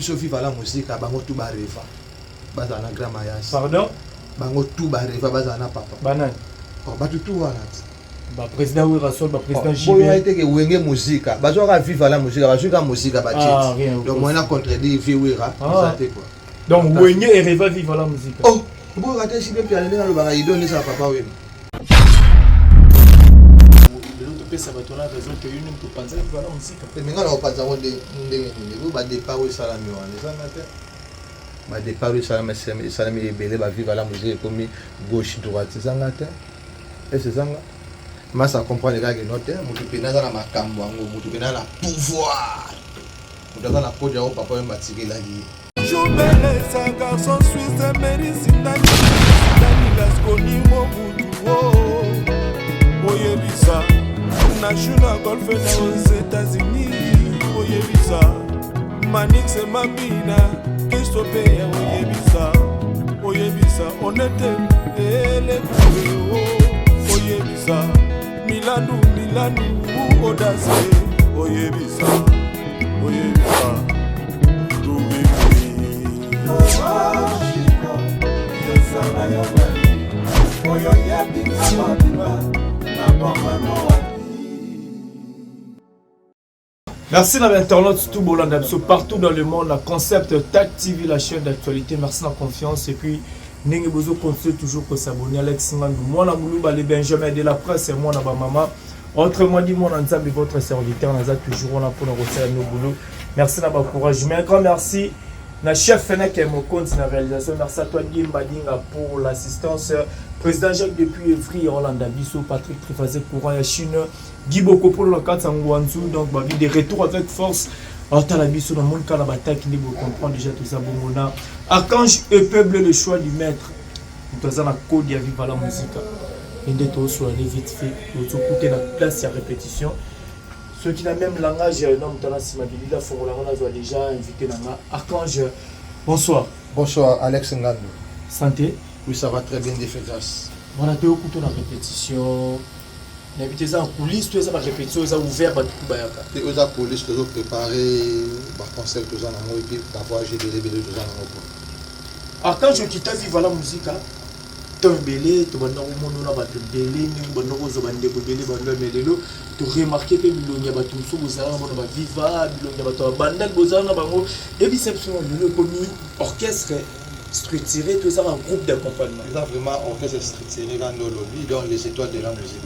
Sophie va la musique à bango tout bareva bazana grand mariage pardon bango tout bareva bazana papa banane oh batu tout wana ba président oui rasol ba président JB boyo été que wenge musique bazo ka vivre la musique bazo ka musique ba tchit donc moi na contredire viwira ça te quoi donc wenge et reva vivre la musique oh boyo ka te JB puis aller na lo ba idone ça papa oui ça va tourner raison que une pour penser voilà musique mais ngala opanza ngo ndenge vous ba départ oui ça la miwana ça na te ba départ oui ça la mi belé ba vivre la musique comme gauche droite ça na te et c'est ça mais ça comprend les gars que note mutu pena na makambo ngo mutu pena la pouvoir mutu na koja au papa en batiki la gi Jubele sa garçon suisse médecine Danilas koni mo butu oyebisa National Golf aux États-Unis, oyebisa. Manix et Mabina, Christophe oyebisa. On était les oyebisa. Milano, Audace, oyebisa. Merci à l'internaute tout Bolanda partout dans le monde, la concept TAC TV, la chaîne d'actualité. Merci de la confiance et puis Nengue Bozo continue toujours pour s'abonner. Alex Ngandou, moi na Moulouba, les Benjamin de la presse et moi na maman. Autrement dit, mon ensemble votre serviteur, nous a toujours là pour nous retirer nos boulots. Merci de votre courage. Mais un grand merci na chef Fenech et mon compte na réalisation. Merci à toi Dimba Dinga pour l'assistance. Président Jacques depuis Evry, Hollande Abisso, Patrick Trifazé, Courant à Chine, Guy Boko pour le 4 Sangouanzou, donc ma vie de retour avec force. Alors Abisso dans le monde, quand la bataille qui comprend déjà tout ça, bon, Archange et peuple, le choix du maître. Nous avons un code de vivre la musique. Et d'être aussi vite fait, nous avons écouté la place et la répétition. Ceux qui n'ont même langage, non, nous avons déjà invité Archange. Bonsoir. Bonsoir Alex Ngandou. Santé. Oui, ça va très bien, des faits grâce. Voilà, deux coups de répétition. N'habitez ça en coulisses, tout ça, la répétition, ça ouvert, bah tout bayaka. Et aux coulisses, toujours préparé, par concert, tout ça, et puis parfois j'ai des rébellés, tout ça. Alors quand je quitte vivre la musique, tu es belé, tu vas dans le monde, tu es belé, tu vas dans le monde, tu es belé, tu remarques que il y a des gens qui sont vivants, et puis c'est le commis orchestre. Structuré, tout ça un groupe d'accompagnement. Ça vraiment orchestre structuré dans le lobby, dans les étoiles de la musique.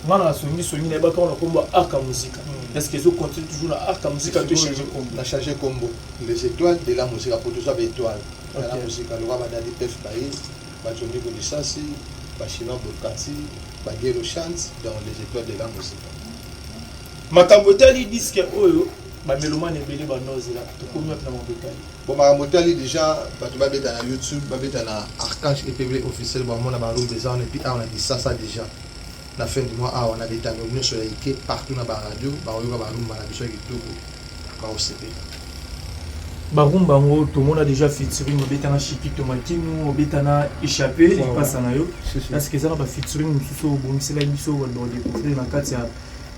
Voilà, Sony n'est pas comme le combo arc musique. Est-ce qu'ils continuent toujours la arc musique à changer combo? On a changé combo. Les étoiles de la musique, pour tout ça, les étoiles. La musique, le roi Madadi Pef Baï, Bajomi Golisasi, Bachina Bokati, Baguero Chant, dans les étoiles de la musique. Makambotali disque Oyo. Bah mélomane belé ba nozela to komi na mabotali bon makambotali déjà batu babeta na YouTube babeta na Archange EPB officiel ba mona ba room des ans et puis on a dit ça déjà la fin du mois on a des tangones sur les partout na ba radio ba yoka ba room na biso kitoko ba OCP ba room bango to mona déjà featuring obeta na Chikito Makinu obeta na échappé il passe na yo parce que ça ba featuring mususu bomisela biso ba découvrir na kati ya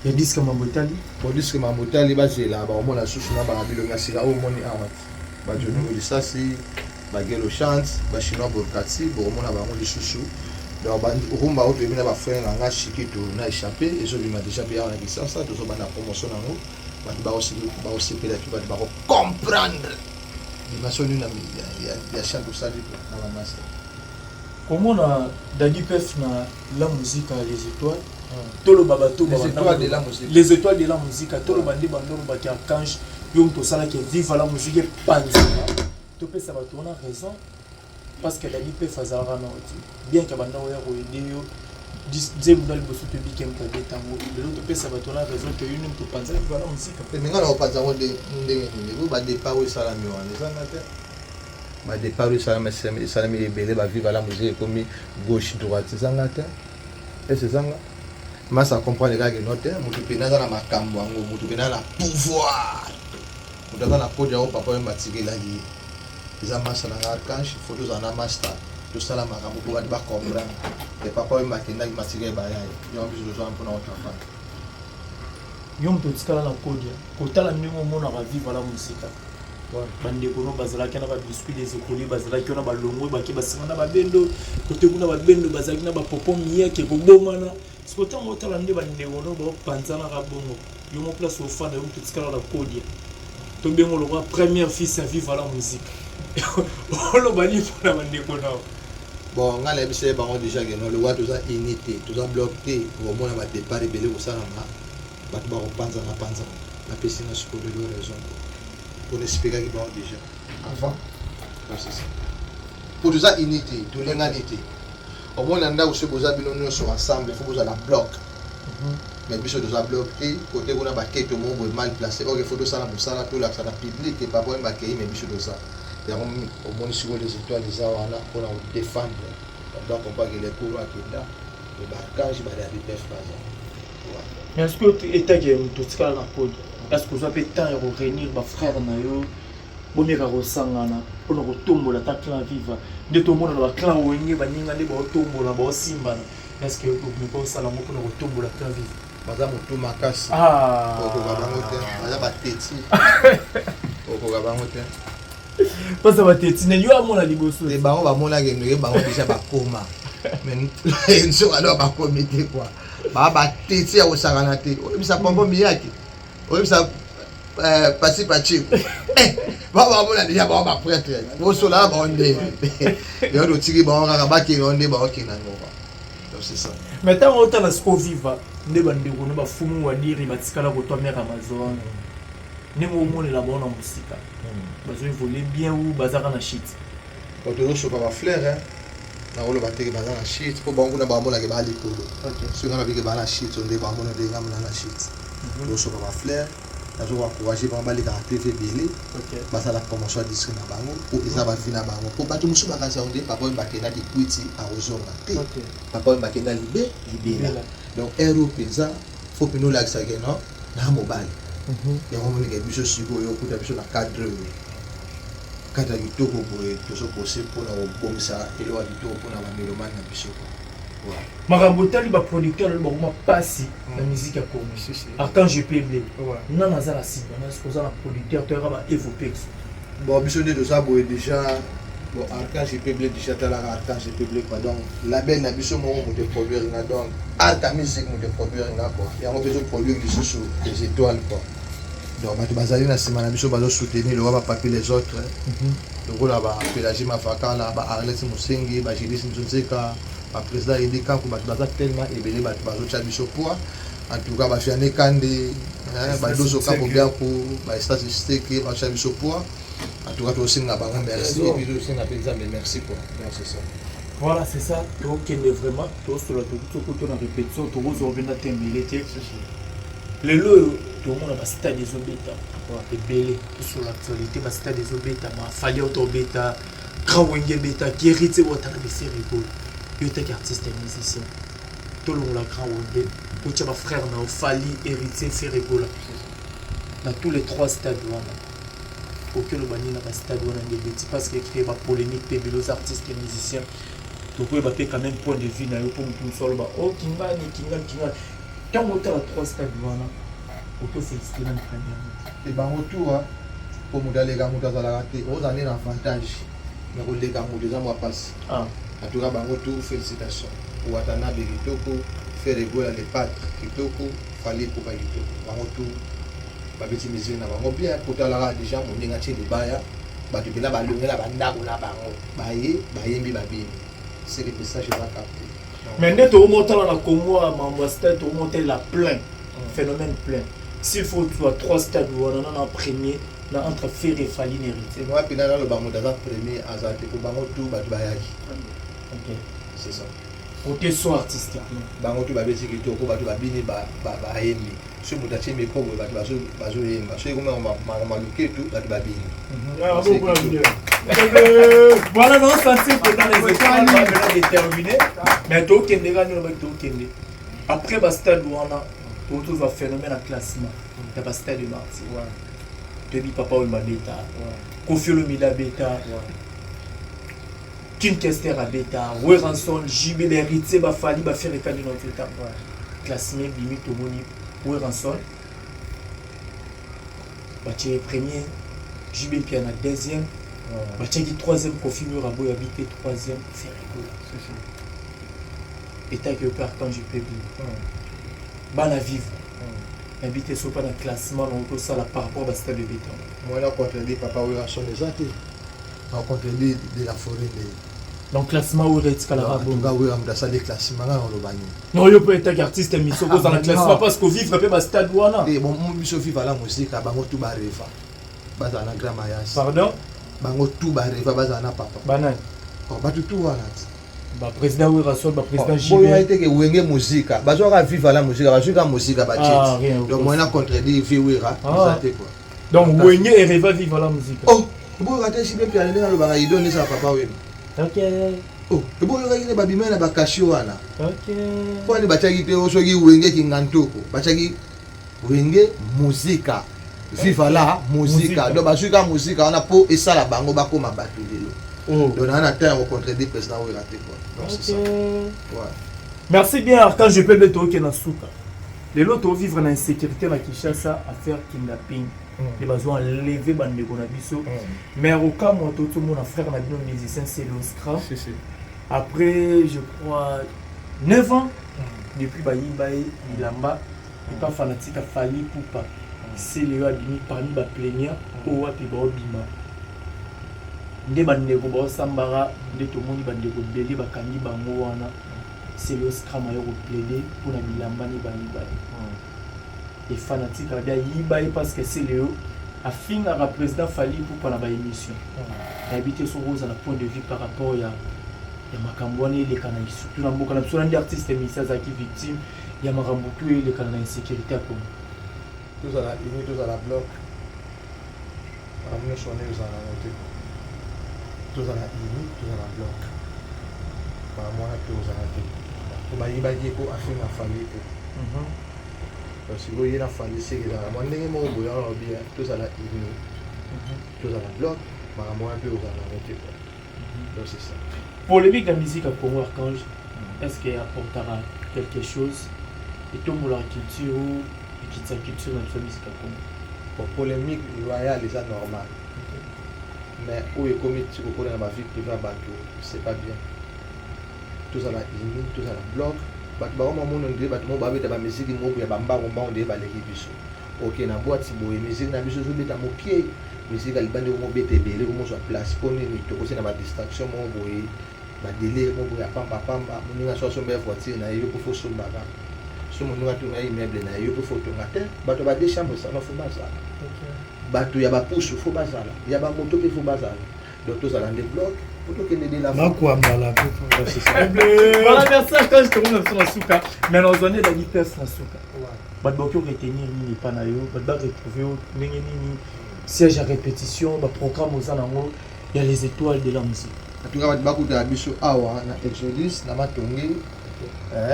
il y a disque Mambotali. Pour disque Mambotali, c'est là, on a sous la barabille, on a sira au moni amat. Bajono Golisasi, Baguero Chant, Bachina Bokati, on a barabille sous. Donc, Rumba au pays, on a fait un engagement Chikito, on a échappé, et je lui ai déjà payé en ça, tout ça, on a promotion en haut. On va aussi comprendre. Il m'a sonné, il y a chant tout ça dans la masse. Comment on a Dadi Pef la musique les étoiles? Les étoiles de la musique, tout le bandi bandoro baki Archange, yom to sala qui vive la musique panza. Tu peux savoir on a raison parce que Dadi Pef fazara na bien que banda oya ko ideo Nzembo dans le bosso public qui aime pas tango. De l'autre côté ça va tourner raison que une pour penser voilà musique. Mais ngana opanza ngo de ndenge nini ba départ oui sala mi wana ezanga te ba départ oui sala mi ebele ba vivre la musique comme gauche droite ezanga te c'est ça masa comprendre que note mutu pena na makambo ngo mutu pena na pouvoir mutu na podia o papa mbatikela yi eza masa na archange photo za na master tout ça la makambo pour ba comprendre et papa mbakinda matikela ba yayi yo biso zo mpona o travail yom to tikala na kodia kotala ndenge omona ka vivre la musique bandeko no bazalaki na ba biscuit des écoliers bazalaki na balongo baki basinga na babendo kote kuna babendo bazalaki na bapopo miyeke kobomana sikota motala nde bandeko no bapanzana ka bongo yo mo place au fan yom to tikala na kodia to bengo lo première fils à vivre la musique olo bani pour na bandeko na bon ngala bise ba on déjà que no le wa tout ça unité tout ça bloqué au moins ba départ belé ko sala ma ba to ba ko panza na piscine sur de raison pour expliquer qu'ils vont déjà avant c'est ça pour tout ça unité tout l'unité au moins on a aussi besoin de sur ensemble il faut besoin la bloc mais puis sur ça bloqué côté on a baqué tout le monde mal placé ok il faut tout ça la ça tout là ça la public et pas pour baquer mais puis sur ça il y a au moins sur les étoiles les awana pour défendre donc on pas que les courants qui là le barrage va aller des mais est-ce que état qui est tout ça la code est-ce que vous avez temps de réunir ma frère na yo bomeka kosangana pona kotombola ta clan viva nde tomona na clan wenge baninga nde ba tombola ba simbana est-ce que vous pouvez sala mo pona kotombola clan viva baza mutu makasi oko babango te baza bateti oko babango te pasa bateti ne yo amona liboso te bango bamona ke ndenge bango déjà bakoma mais nso alors bakomi te quoi ba bateti ya osangana te oyebisa pombo miyaki oyebisa pasi pachi baba mona déjà ba prêtre boso la ba onde yo do tiki ba ngaka ba ki onde ba okina ngoma donc c'est ça mais tant autant la sco viva nde bandeko no ba fumu wa diri batikala ko to mera amazon ne mo mona la bona musika bazo voler bien ou bazaka na shit oto so ba fleur hein na olo bateke baza na shit po bango na ba mona ke ba likolo so na bike ba na shit onde ba mona de ngamna na shit lo so ba fleur nazo encourager ba malika TV belé basa la promotion disque na bango pour isa ba fina bango pour bato musu ba kansa onde papa mbakena di kwiti a ozonga te papa mbakena libe libela donc ero pesa faut que nous l'axe que non na mobile et on moni ke biso siko yo kuta biso na cadre cadre kitoko boye to so possible pour na bomisa elo wa kitoko pour na ba melomane na biso makambo tali ba producteur le ba pasi la musique a connu Archange PB non nazala simba na ce qu'on a producteur to ba évoquer bon biso de ça boye déjà bon Archange PB déjà tala Archange PB quoi donc label na biso mo de produire na donc alta musique mo de produire na quoi et on besoin produire des sous des étoiles quoi donc ba bazali na sima na biso bazo soutenir le va papier les autres donc là ba Pélagie Mafaka là ba Arlette Musengi ba Jilis Nzonzeka ba président Edeka ko ba baza tellement ebele ba bazo cha biso poa en tout cas ba fiane kande ba dozo ka ko bien ko ba statistique ba cha biso poa en tout cas toi aussi na ba merci et puis aussi na président merci quoi c'est ça voilà c'est ça donc il est vraiment tout sur la tout côté na répétition tout vous revenir tembelé le lot tout le monde va stade des obéta et belé sur l'actualité va stade des obéta ma fallait auto bêta Krawenge bêta qui hérité votre de faire rigolo yo t'es artiste et musicien tout le monde la Krawenge pour tu vas frère na fali héritier faire rigolo dans tous les trois stades auquel le bani na pas stade on a des bêtises parce que créer ma polémique pe les artistes et musiciens donc il va payer quand même point de vue na yo pour tout seul ba oh kinga quand on a trois stades voilà auto féliciter la première et ben retour pour nous d'aller gamu dans la raté aux années d'avantage mais on les gamu déjà moi passe en tout cas ben retour félicitations pour Watana Bekitoko faire rigoler les pattes Kitoko fallait pour Kitoko ben retour ba petit musique na bango bien pour la déjà mon ninga chez les baya ba tu bina ba lungela ba ndako na bango ba yembi ba bini c'est le message va capter mais net au montant la Congo à Mambo stade au monter la plein phénomène plein s'il faut toi trois stades on en a premier là entre faire et Faline hérité moi puis là le bango dans premier azate pour bango tout ba bayaki OK c'est ça côté son artistiquement bango to babeti kitoko bato babini bayembi so moto atie micro boye bato bazoyemba soki ekoma maluketu bato babini. Voilà, non, ça c'est que dans les écoles, on va déterminer. Mais tout le monde, après le stade, on trouve un phénomène en classement. Il y a le stade de Marty. Tu dis papa ou ma bêta. Kofi Olomide bêta. Kim Kester à bêta. Weranson, JB, l'héritier, Bafali, Bafir et Kali dans le temps. Classement, limite au moni. Weranson. Tu es premier. JB qui est en deuxième. Tu es troisième. Kofi Murabo habité troisième. C'est rigolo. Et t'as que peur quand je peux vivre. Bana vivre. Habiter sur pas dans le classement, on peut ça par rapport à stade de béton. Moi, là, contre les papa, oui, à son exacté. Contre les de la forêt. Donc, classement, où est-ce qu'elle a en tout cas, oui, on a ça des classements, on va non, il peut être artiste, mais il faut dans le classement parce qu'on vit un stade ou non. Et bon, moi, je vis à la musique, à Bango tout baréfa. Bazana grand maillage. Pardon? Bango tout baréfa, bazana papa. Banane. Oh, bah tout voilà. Bah président Weranson, bah président JB. Bon, il a été que wenge musique. Bah ça va vivre la musique, bah jouer musique bah rien. donc moi on a contredit Wera, ça quoi. Donc wenge et rêve vivre la musique. Oh, bon rater si bien aller dans le bar il donne ça papa oui. OK. Oh, bon il y a ba bimena ba kashi wana. OK. Pour les bataki te osogi wenge kingantoko. Bataki wenge musique. Viva la musique. Donc bah jouer musique on a pour et ça la bango ba koma batu lelo. Oh. Donc on a atteint au contredit président Wera te quoi. Donc c'est ça. Ouais. Merci bien quand je peux mettre OK na souka. Les lots vivre dans insécurité na Kinshasa à faire kidnapping. Les besoins lever bande ko na biso. Mais au cas moi tout le monde frère na bino musicien c'est l'Oscra. Après je crois 9 ans depuis Bayibaye Ilamba et pas fanatique a fallu pour pas. C'est le admis parmi ba plaignant au wapi ba obima. Nde bandeko ba sambara nde to moni bandeko belé ba kangi bango wana. C'est le scram ayo plaider pour na bilamba ni Bayibaye. Et fanatique a bien Yibaye parce que c'est le afin à président Fali pour pas la émission. Habiter sur rose à la point de vue par rapport à Makambouane les canaux surtout dans beaucoup de artistes et musiciens qui victimes il y a Marambutu et les canaux d'insécurité à Congo. Tous à la limite, tous à la bloc. Amener sonner aux alentours. Tous à la limite, tous à la bloc. Moi, tous aux alentours. Pour Bayibaye pour afin à Fali. Parce que il a fallu c'est que la moindre mot boya bien tous à la limite. Tous à la bloc. Moi, un peu aux alentours. Donc c'est ça. Polémique de la musique à Congo Archange, est-ce qu'elle apportera quelque chose et tout pour la culture ou sa culture dans la musique à Congo? Pour polémique loyale, c'est normal. Mais où est commis tu connais ma vie privée à bateau, c'est pas bien. Tout ça la limite, tout ça la bloc. Bateau ba mon on dit bateau ba beta ba musique mo ya bamba on dit ba l'équipe biso. OK na boîte si boye musique na biso zo beta mo pied. Musique al bande mo beta belé mo sur place pour ni to ko na ba distraction mo boye. Ba délai mo boya pamba mo nga so sombe voiture na yo ko fo so baga. So mo nga to na immeuble na yo ko photo ngate. Bateau ba deux chambres ça no fo ba ça. Bateau ya ba pousse fo ba ça. Ya ba moto ke fo ba ça. Donc tout ça dans des blocs. Voilà, merci à toi, je te remercie dans le souka. Mais dans la vitesse dans le souka. Je vais retenir les panayo, je vais retrouver les sièges à répétition, le programme aux anangos, il y a les étoiles de la musique. En tout cas, je vais vous dire Awa, Exodus, Namatongi,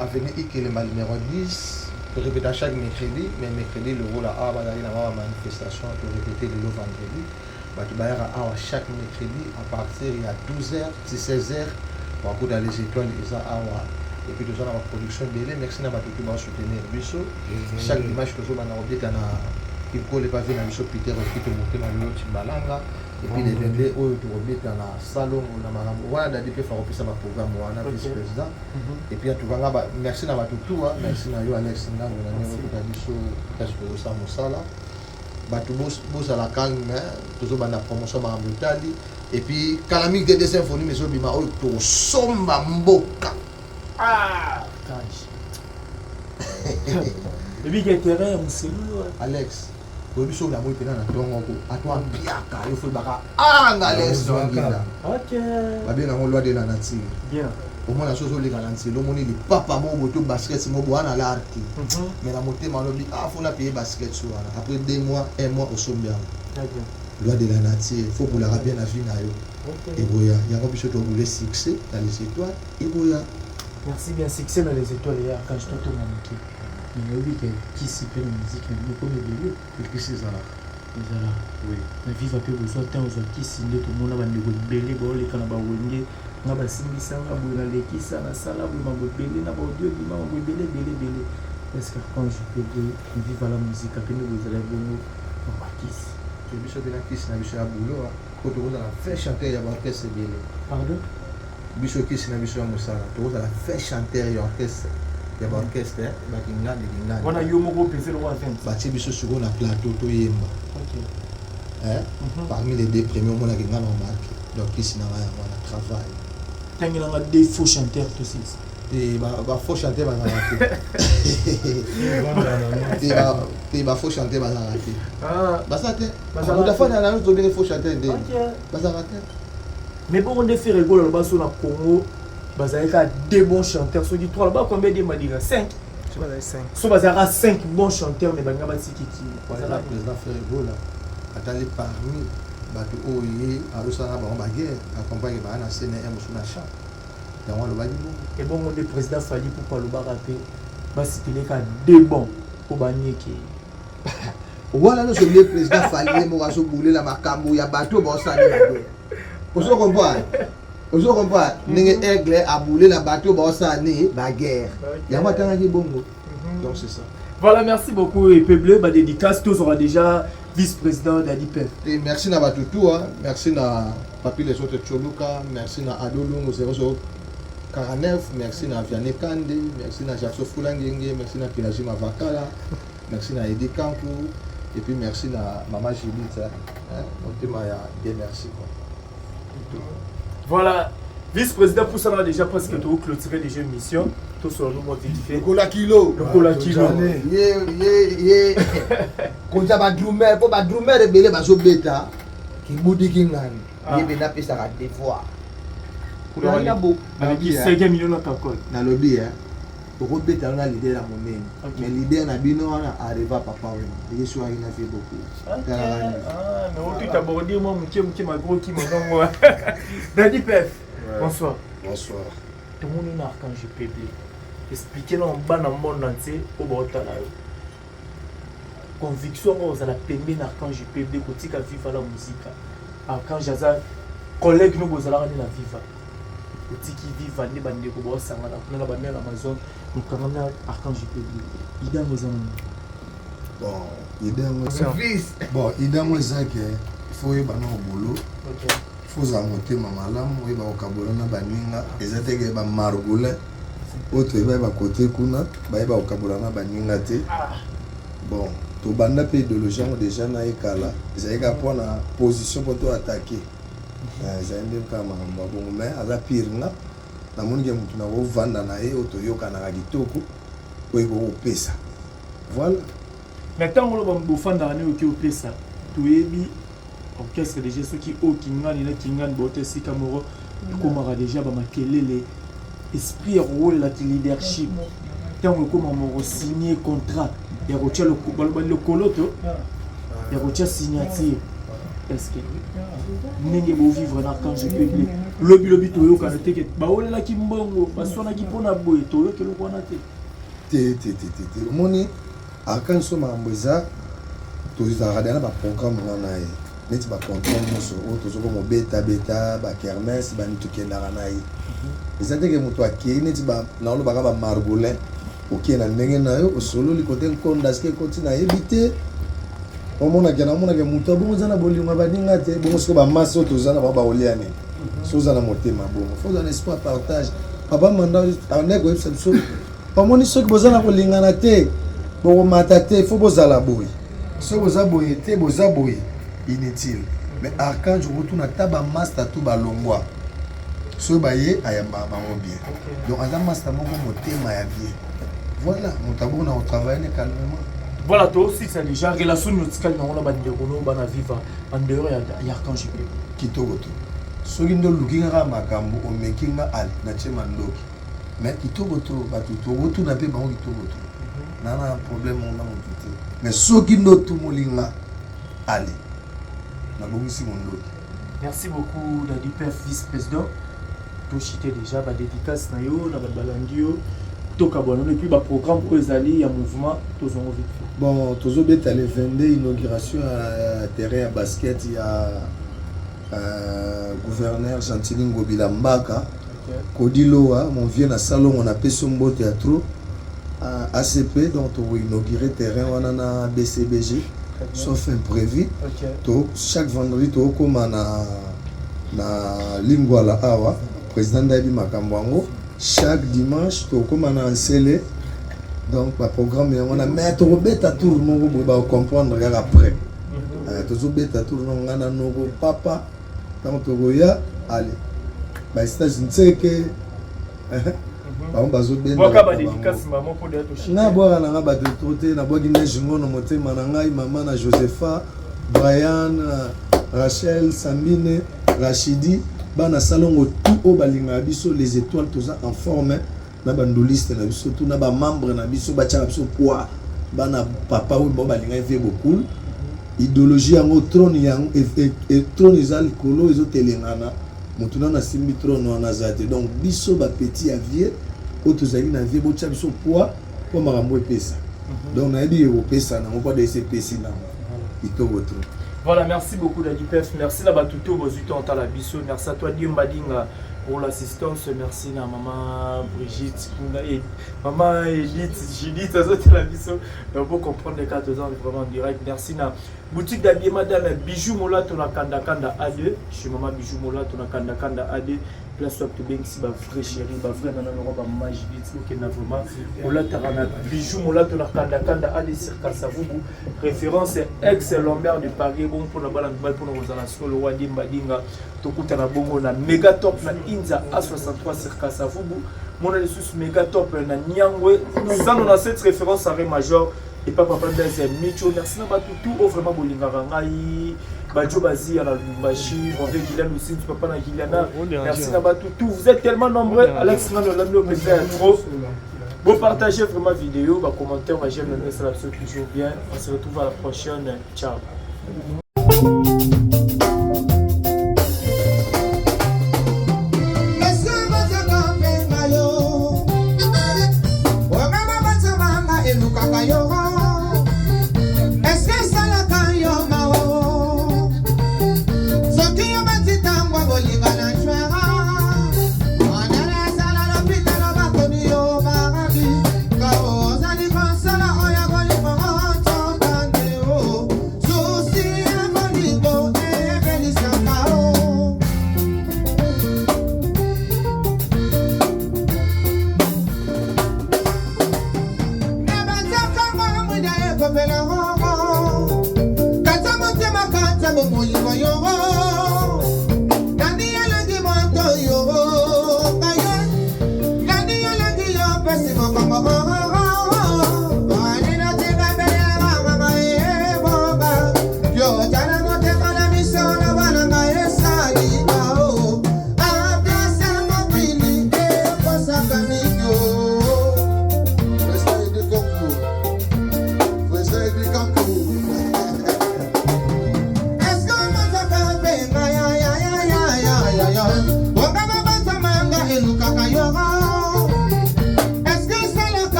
avenue Ikelema numéro 10, pour répéter chaque mercredi, mais mercredi, le rôle à Awa, il y a une manifestation pour répéter le vendredi. Chaque mercredi à partir de 12h, 16h, on va dans les étoiles et puis nous avons la production de l'élève. Merci à tout le monde soutenir chaque dimanche que nous avons dit qu'il colle pas venir à Peter qui te monter dans l'autre malanga et puis les vendeurs où tu reviens dans la salon ou dans la voilà d'ailleurs faire office à ma programme ou à vice président et puis tout va merci à tout merci à yo Alex Nga on a mis au biso parce que ça mosala bato bos à la canne toujours dans la promotion à Mutali et puis Kalami de symphonie mais bima o to somba mboka et puis que terrain on c'est Alex au biso la moi pena na tongo ko atwa biaka yo fo baka Alex OK ba bien na loi de la nature bien au moins la chose les galantis le monde il papa mon moto basket c'est mon boana l'arti mais la montée malobi ah faut la payer basket sur après 2 mois 1 mois au sommet loi de la nature faut pour la bien la vie na yo et boya il y a un bicho to bouler succès dans les étoiles et boya merci bien succès dans les étoiles hier quand je t'entends manquer il y a eu qui s'y fait la musique mais comme il est que c'est ça là oui la vie va plus besoin temps aux qui signer tout le monde va négocier belé ba les kana ba wenge nga ba simbisa nga boula lekisa na sala boula ba belé na ba audio bima ba belé est-ce que quand je peux dire vivre la musique après nous vous allez bongo ba kiss je biso bina kiss na biso ya boulot ko to za la faire chanter ya ba orchestre belé pardon biso kiss na biso ya musala to za la faire chanter ya orchestre ya ba orchestre ba kingana wana yo moko pese le roi 20 ba ti biso sur na plateau to yemba OK parmi les 2 premiers on a kingana remarqué donc kiss na ya wana travail tangi na des faux chanteurs tout ça et ba faux chanter ba raté et ba faux chanter ba raté ba ça te ba da fa na nous donner faux chanter de ba ça raté mais bon on fait rigolo là-bas sur la Congo bazalika 2 bons chanteurs ceux qui 3 là-bas combien de madira 5 je sais pas 5 so bazalika 5 bons chanteurs mais banga batiki qui voilà président fait rigolo attendez parmi bato oye arosana ba guerre accompagne ba na scène et musuna chant yango lo ba di et bon le président Fali pourquoi le ba rapper ba c'était ka 2 bons pour banieki voilà le président Fali mo raso bouler la makambo ya bato ba osana la guerre ozo comprendre ninge aigle a bouler la bateau ba osana ba guerre yango tanga ki bongo donc c'est ça voilà merci beaucoup et peuple ba dédicace tous aura déjà vice-président d'Adipef. Et merci na Batutu, merci na Papi les autres Choluka, merci na Adolungu 049, merci na Vianney Kande, merci na Jackson Fulangenge, merci na Pilajima Vakala, merci na Edi Kankou, et puis merci na Maman Judith. Bien merci. Voilà, vice-président pour ça on a déjà presque tout clôturé déjà émission. Tout sur le monde vite fait. Le cola kilo. Quand ça va drummer, pour ba drummer de belé ba so beta qui boudi ki ngani. Yebe na pesa ka des fois. Pour la bo. Avec 5 millions na takol. Na lobby pour beta na leader la monene. Mais leader na bino na arriva papa we. Yesu a ina fait beaucoup. Mais on peut aborder moi muke ma gros qui monongo. Daddy Pef. Bonsoir. Bonsoir. Tout le monde n'a archange peuplé. Expliquez dans le monde entier au Botala. Conviction aux à la pembe archange peuplé côté qui vivre la musique. Archange Azar collègue nous aux ala la viva. Côté qui vivent à nebande ko bo sanga na la bande Amazon nous quand même archange peuplé. Ida nos amis. Bon, ida mo service. Bon, ida mo zake il faut y bana au boulot. OK. Faut zamoter malamu we ba okabolana baninga ezateke ba margule autre ba côté kuna ba okabolana baninga te bon to banda pe idéologie déjà na ekala ezaka pour na position pour to attaquer zaende kama bon mais ala pire na moni ke mutu na wo vanda na e auto yoka na kitoko ko eko pesa voilà maintenant on va bofanda na ki opesa to yebi orchestre déjà ceux qui au Kingan il a Kingan bote si Kamoro comme déjà ba makelele esprit rôle la leadership tant que comme on signé contrat et retia le coloto et retia signature est-ce que ninge bo vivre na quand je peux lobby to yo kana teke ba olela ki mbongo ba sona ki pona boy to yo ke lo kona te moni akanso mamboza to izarada na ba programme na ye neti ba contrôle moso auto zo mo beta ba kermesse ba nituke na nai ezate ke muto akei neti ba na lo ba margolin OK na ndenge na yo solo li côté nkonda ske continue na ebité o mona ke muto bo zana bolinga ba dinga te bo sko ba maso to zana ba oliane so zana motema bo faut un espoir partage papa manda ane ko epsa so pa moni so ke bozana kolinga na te bo mata te faut bozala boy so boza boy te boza boy inutile mais archange retourne taba master tout balongwa so baye ayamba bango bien donc azam master moko motema ya bien voilà mon tabou na travailler calmement voilà toi aussi c'est déjà relation nautical na on a bande de bana viva en dehors ya archange kitoko to soki ndo lukingaka makambo omekinga ale na tie mandoki mais kitoko to bato tokotuna mpe bango kitoko to nana problème na motu te mais soki ndo tumolinga ale nabongisi mondoki. Merci beaucoup Daddy Pef, vice-président. Tout chité déjà, bah dédicace na yo, na balandi yo. Toka bon, et puis bah programme pour les alliés, il y a mouvement, tous ont envie de faire. Bon, tous au bet les 22 inauguration à terrain à basket, il y a gouverneur Gentili Ngobila Mbaka. Kodilo, mon vieux na salon, on a fait son beau théâtre. ACP, donc on a inauguré terrain, on a BCBG. Sauf imprévu. Chaque vendredi, tu as na Lingwala Awa, président d'Abi Makambwango. Chaque dimanche, tu as un scellé. Donc, le programme, on a mis un bêta tour pour comprendre après. Tu as bêta tour, on a un papa. Donc, tu as allez. C'est sais que. Na boa na ba de troté na boa gine jingo no motema na ngai mama na Josepha Brian Rachel Sambine Rachidi bana salongo tout o balinga biso les étoiles tous en forme na bandoliste na biso tout na ba membre na biso ba tchaka biso poids bana papa o balinga vie beaucoup idéologie yango trône yango et trône ezali kolo ezotelengana mutuna na simbi trône na zate donc biso ba petit avier autozali na vie bocha biso poids pour marambo epesa donc na yebi epesa na pas de CPC na ito votre. Voilà, merci beaucoup Daddy Pef, merci la batuto bozuto en la biso, merci à toi Diemba Dinga pour l'assistance, merci à maman Brigitte, maman Edith, Judith, la biso, on peut comprendre les 4 ans vraiment en direct, merci à boutique d'habillement dans Bijou Mola tona kanda kanda A2, chez maman Bijou Mola tona kanda kanda A2, place up to bien si ba vrai chéri, ba vrai nana roba maman Judith, qui na vraiment Mola tarana Bijou Mola tona kanda kanda A2 circa Savubu, référence ex Lambert de Paris, bon pour la balle pour nous en assurer le roi Dimbadinga, tokuta na bongo na méga top na Inza A63 circa Savubu, mon sous méga top na Nyangwe, ça nous a cette référence à Ré Major. Et papa c'est Micho, merci na batutu oh vraiment bolinga rangai Badjo Bazi à la Lumbashi, on veut Guyliane aussi, tu peux pas na Guyliana. Merci na batutu, vous êtes tellement nombreux, Alex Nano Lando peut-être trop. Vous partagez vraiment la vidéo, bah commentaire, bah j'aime le ça toujours bien. On se retrouve à la prochaine. Ciao. Yo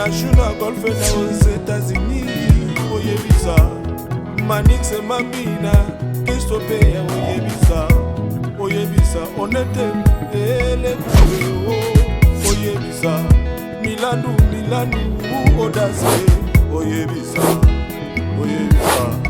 National Golf aux États-Unis, Oyebisa, Manix et Mamina, Christophe, Oyebisa, on était les Oyebisa, Milano, Audace, Oyebisa, Oyebisa,